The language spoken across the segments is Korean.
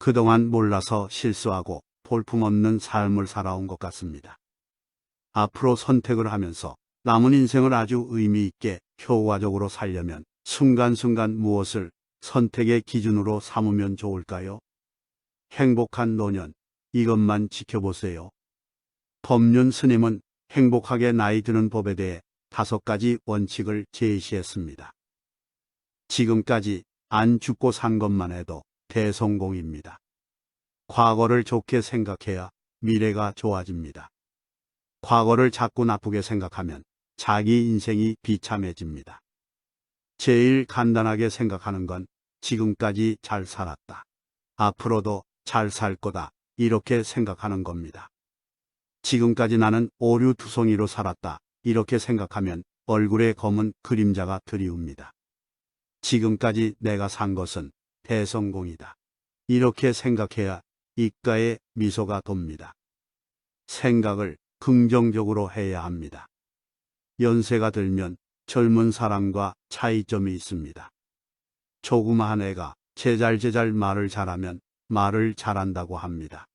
그동안 몰라서 실수하고 볼품없는 삶을 살아온 것 같습니다. 앞으로 선택을 하면서 남은 인생을 아주 의미 있게 효과적으로 살려면 순간순간 무엇을 선택의 기준으로 삼으면 좋을까요? 행복한 노년, 이것만 지켜보세요. 법륜 스님은 행복하게 나이 드는 법에 대해 5가지 원칙을 제시했습니다. 지금까지 안 죽고 산 것만 해도 대성공입니다. 과거를 좋게 생각해야 미래가 좋아집니다. 과거를 자꾸 나쁘게 생각하면 자기 인생이 비참해집니다. 제일 간단하게 생각하는 건 지금까지 잘 살았다. 앞으로도 잘 살 거다. 이렇게 생각하는 겁니다. 지금까지 나는 오류투성이로 살았다. 이렇게 생각하면 얼굴에 검은 그림자가 드리웁니다. 지금까지 내가 산 것은 대성공이다. 이렇게 생각해야 입가에 미소가 돕니다. 생각을 긍정적으로 해야 합니다. 연세가 들면 젊은 사람과 차이점이 있습니다. 조그마한 애가 제잘제잘 말을 잘하면 말을 잘한다고 합니다.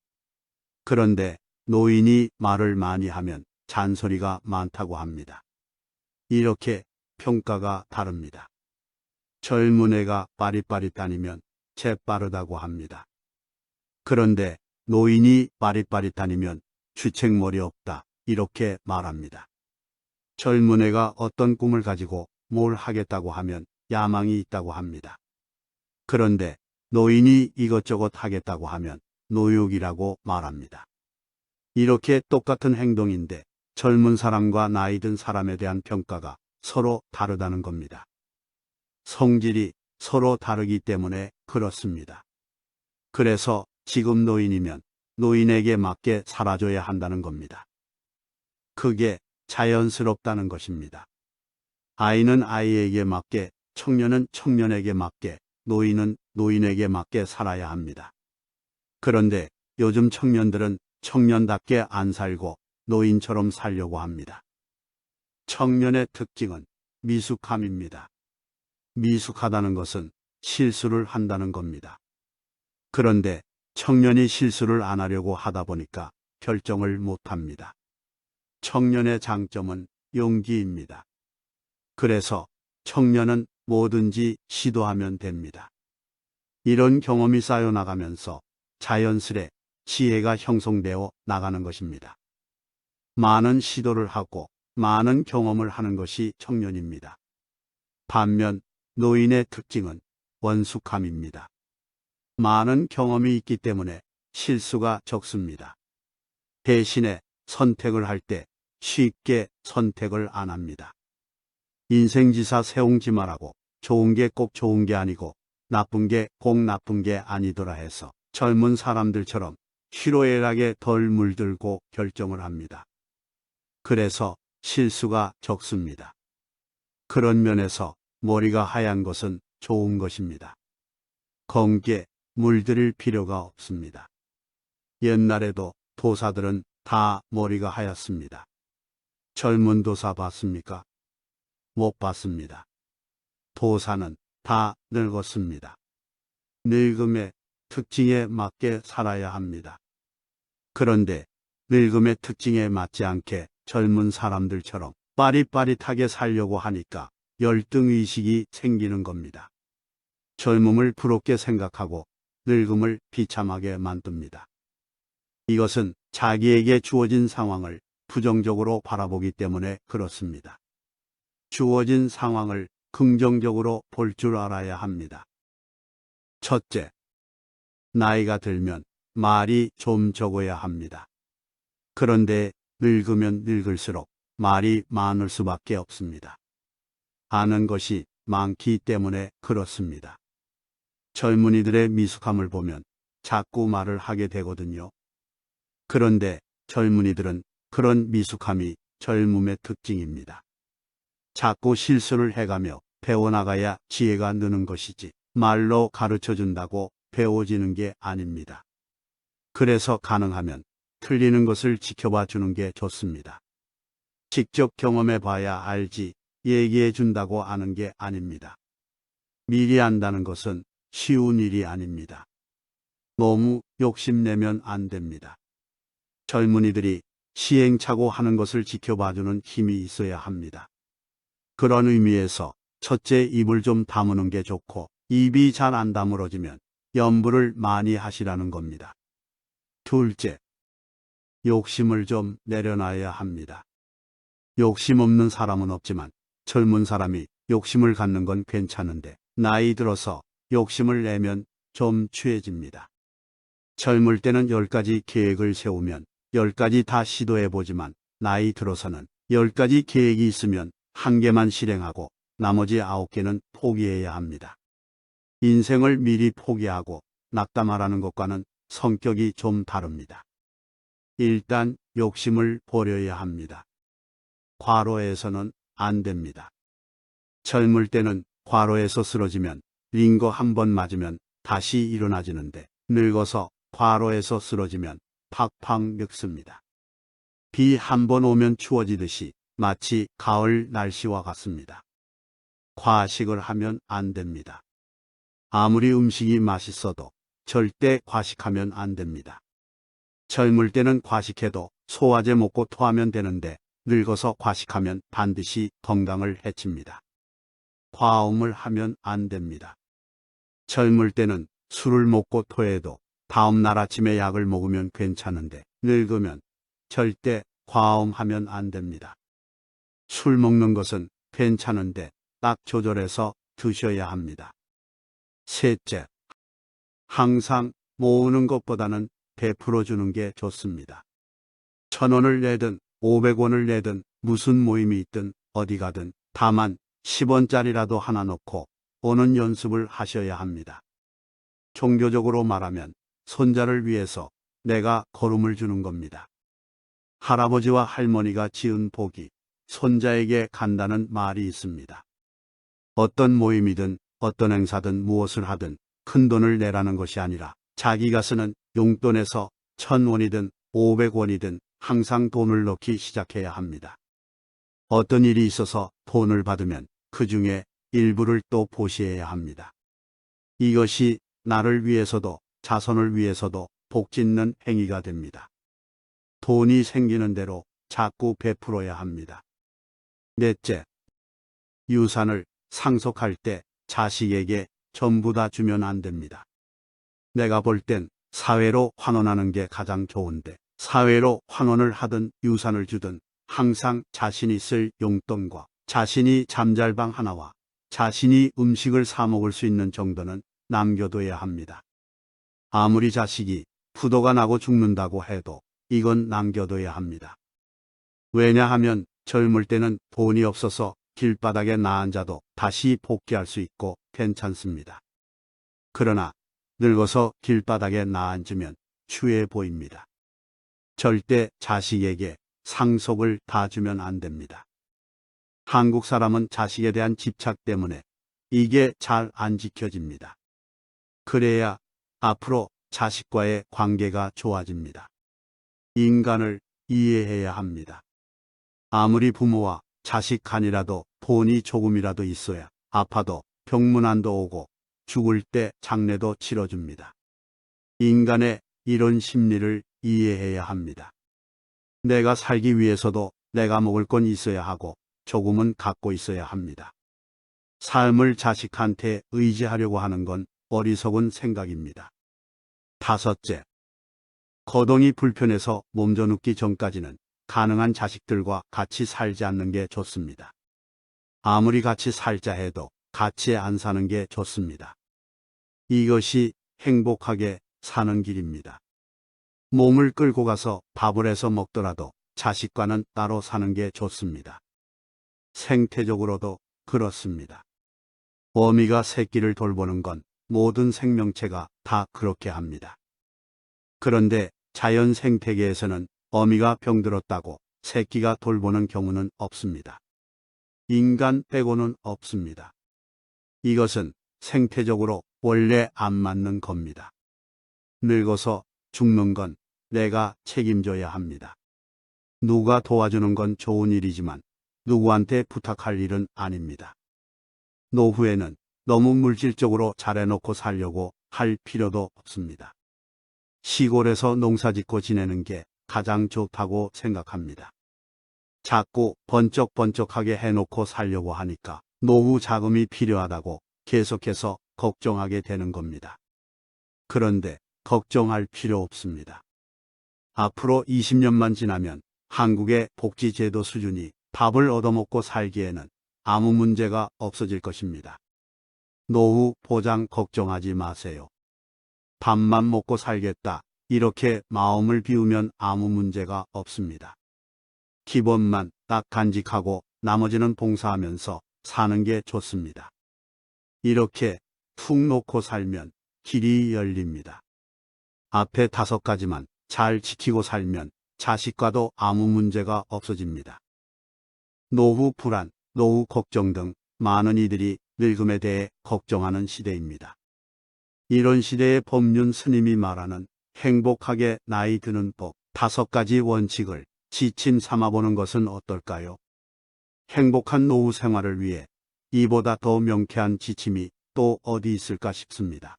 그런데 노인이 말을 많이 하면 잔소리가 많다고 합니다. 이렇게 평가가 다릅니다. 젊은 애가 빠릿빠릿다니면 재빠르다고 합니다. 그런데 노인이 빠릿빠릿다니면 주책머리 없다. 이렇게 말합니다. 젊은 애가 어떤 꿈을 가지고 뭘 하겠다고 하면 야망이 있다고 합니다. 그런데 노인이 이것저것 하겠다고 하면 노욕이라고 말합니다. 이렇게 똑같은 행동인데 젊은 사람과 나이 든 사람에 대한 평가가 서로 다르다는 겁니다. 성질이 서로 다르기 때문에 그렇습니다. 그래서 지금 노인이면 노인에게 맞게 살아줘야 한다는 겁니다. 그게 자연스럽다는 것입니다. 아이는 아이에게 맞게, 청년은 청년에게 맞게, 노인은 노인에게 맞게 살아야 합니다. 그런데 요즘 청년들은 청년답게 안 살고 노인처럼 살려고 합니다. 청년의 특징은 미숙함입니다. 미숙하다는 것은 실수를 한다는 겁니다. 그런데 청년이 실수를 안 하려고 하다 보니까 결정을 못 합니다. 청년의 장점은 용기입니다. 그래서 청년은 뭐든지 시도하면 됩니다. 이런 경험이 쌓여나가면서 자연스레 지혜가 형성되어 나가는 것입니다. 많은 시도를 하고 많은 경험을 하는 것이 청년입니다. 반면 노인의 특징은 원숙함입니다. 많은 경험이 있기 때문에 실수가 적습니다. 대신에 선택을 할 때 쉽게 선택을 안 합니다. 인생지사 세웅지 말하고 좋은 게 꼭 좋은 게 아니고 나쁜 게 꼭 나쁜 게 아니더라 해서 젊은 사람들처럼 희로애락에 덜 물들고 결정을 합니다. 그래서 실수가 적습니다. 그런 면에서 머리가 하얀 것은 좋은 것입니다. 검게 물들일 필요가 없습니다. 옛날에도 도사들은 다 머리가 하얗습니다. 젊은 도사 봤습니까? 못 봤습니다. 도사는 다 늙었습니다. 늙음의 특징에 맞게 살아야 합니다. 그런데 늙음의 특징에 맞지 않게 젊은 사람들처럼 빠릿빠릿하게 살려고 하니까 열등의식이 생기는 겁니다. 젊음을 부럽게 생각하고 늙음을 비참하게 만듭니다. 이것은 자기에게 주어진 상황을 부정적으로 바라보기 때문에 그렇습니다. 주어진 상황을 긍정적으로 볼 줄 알아야 합니다. 첫째, 나이가 들면 말이 좀 적어야 합니다. 그런데 늙으면 늙을수록 말이 많을 수밖에 없습니다. 아는 것이 많기 때문에 그렇습니다. 젊은이들의 미숙함을 보면 자꾸 말을 하게 되거든요. 그런데 젊은이들은 그런 미숙함이 젊음의 특징입니다. 자꾸 실수를 해가며 배워나가야 지혜가 느는 것이지 말로 가르쳐준다고 배워지는 게 아닙니다. 그래서 가능하면 틀리는 것을 지켜봐 주는 게 좋습니다. 직접 경험해 봐야 알지 얘기해 준다고 아는 게 아닙니다. 미리 안다는 것은 쉬운 일이 아닙니다. 너무 욕심내면 안 됩니다. 젊은이들이 시행착오 하는 것을 지켜봐주는 힘이 있어야 합니다. 그런 의미에서 첫째, 입을 좀 다무는 게 좋고, 입이 잘 안 다물어지면 염불을 많이 하시라는 겁니다. 둘째, 욕심을 좀 내려놔야 합니다. 욕심 없는 사람은 없지만 젊은 사람이 욕심을 갖는 건 괜찮은데 나이 들어서 욕심을 내면 좀 취해집니다. 젊을 때는 10가지 계획을 세우면 10가지 다 시도해보지만 나이 들어서는 10가지 계획이 있으면 1개만 실행하고 나머지 9개는 포기해야 합니다. 인생을 미리 포기하고 낙담하라는 것과는 성격이 좀 다릅니다. 일단 욕심을 버려야 합니다. 과로해서는 안 됩니다. 젊을 때는 과로해서 쓰러지면 링거 한 번 맞으면 다시 일어나지는데 늙어서 과로해서 쓰러지면 팍팍 늙습니다. 비 한 번 오면 추워지듯이 마치 가을 날씨와 같습니다. 과식을 하면 안 됩니다. 아무리 음식이 맛있어도 절대 과식하면 안 됩니다. 젊을 때는 과식해도 소화제 먹고 토하면 되는데 늙어서 과식하면 반드시 건강을 해칩니다. 과음을 하면 안 됩니다. 젊을 때는 술을 먹고 토해도 다음 날 아침에 약을 먹으면 괜찮은데 늙으면 절대 과음하면 안 됩니다. 술 먹는 것은 괜찮은데 딱 조절해서 드셔야 합니다. 셋째, 항상 모으는 것보다는 베풀어 주는 게 좋습니다. 1,000원을 내든 500원을 내든 무슨 모임이 있든 어디 가든 다만 10원짜리라도 하나 넣고 오는 연습을 하셔야 합니다. 종교적으로 말하면 손자를 위해서 내가 걸음을 주는 겁니다. 할아버지와 할머니가 지은 복이 손자에게 간다는 말이 있습니다. 어떤 모임이든 어떤 행사든 무엇을 하든 큰 돈을 내라는 것이 아니라 자기가 쓰는 용돈에서 1,000원이든 500원이든 항상 돈을 넣기 시작해야 합니다. 어떤 일이 있어서 돈을 받으면 그 중에 일부를 또 보시해야 합니다. 이것이 나를 위해서도 자손을 위해서도 복짓는 행위가 됩니다. 돈이 생기는 대로 자꾸 베풀어야 합니다. 넷째, 유산을 상속할 때 자식에게 전부 다 주면 안 됩니다. 내가 볼 땐 사회로 환원하는 게 가장 좋은데 사회로 환원을 하든 유산을 주든 항상 자신이 쓸 용돈과 자신이 잠잘 방 하나와 자신이 음식을 사 먹을 수 있는 정도는 남겨둬야 합니다. 아무리 자식이 부도가 나고 죽는다고 해도 이건 남겨둬야 합니다. 왜냐하면 젊을 때는 돈이 없어서 길바닥에 나앉아도 다시 복귀할 수 있고 괜찮습니다. 그러나 늙어서 길바닥에 나앉으면 추해 보입니다. 절대 자식에게 상속을 다 주면 안 됩니다. 한국 사람은 자식에 대한 집착 때문에 이게 잘 안 지켜집니다. 그래야 앞으로 자식과의 관계가 좋아집니다. 인간을 이해해야 합니다. 아무리 부모와 자식 간이라도 돈이 조금이라도 있어야 아파도 병문안도 오고 죽을 때 장례도 치러줍니다. 인간의 이런 심리를 이해해야 합니다. 내가 살기 위해서도 내가 먹을 건 있어야 하고 조금은 갖고 있어야 합니다. 삶을 자식한테 의지하려고 하는 건 어리석은 생각입니다. 다섯째, 거동이 불편해서 몸져 눕기 전까지는 가능한 자식들과 같이 살지 않는 게 좋습니다. 아무리 같이 살자 해도 같이 안 사는 게 좋습니다. 이것이 행복하게 사는 길입니다. 몸을 끌고 가서 밥을 해서 먹더라도 자식과는 따로 사는 게 좋습니다. 생태적으로도 그렇습니다. 어미가 새끼를 돌보는 건 모든 생명체가 다 그렇게 합니다. 그런데 자연 생태계에서는 어미가 병들었다고 새끼가 돌보는 경우는 없습니다. 인간 빼고는 없습니다. 이것은 생태적으로 원래 안 맞는 겁니다. 늙어서 죽는 건 내가 책임져야 합니다. 누가 도와주는 건 좋은 일이지만 누구한테 부탁할 일은 아닙니다. 노후에는 너무 물질적으로 잘해놓고 살려고 할 필요도 없습니다. 시골에서 농사짓고 지내는 게 가장 좋다고 생각합니다. 자꾸 번쩍번쩍하게 해놓고 살려고 하니까 노후 자금이 필요하다고 계속해서 걱정하게 되는 겁니다. 그런데 걱정할 필요 없습니다. 앞으로 20년만 지나면 한국의 복지제도 수준이 밥을 얻어먹고 살기에는 아무 문제가 없어질 것입니다. 노후 보장 걱정하지 마세요. 밥만 먹고 살겠다. 이렇게 마음을 비우면 아무 문제가 없습니다. 기본만 딱 간직하고 나머지는 봉사하면서 사는 게 좋습니다. 이렇게 툭 놓고 살면 길이 열립니다. 앞에 5가지만 잘 지키고 살면 자식과도 아무 문제가 없어집니다. 노후 불안, 노후 걱정 등 많은 이들이 늙음에 대해 걱정하는 시대입니다. 이런 시대의 법륜 스님이 말하는 행복하게 나이 드는 법 5가지 원칙을 지침 삼아보는 것은 어떨까요? 행복한 노후 생활을 위해 이보다 더 명쾌한 지침이 또 어디 있을까 싶습니다.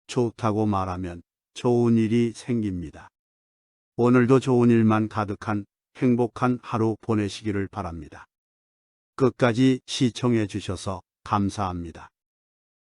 좋다고 말하면 좋은 일이 생깁니다. 오늘도 좋은 일만 가득한 행복한 하루 보내시기를 바랍니다. 끝까지 시청해 주셔서 감사합니다.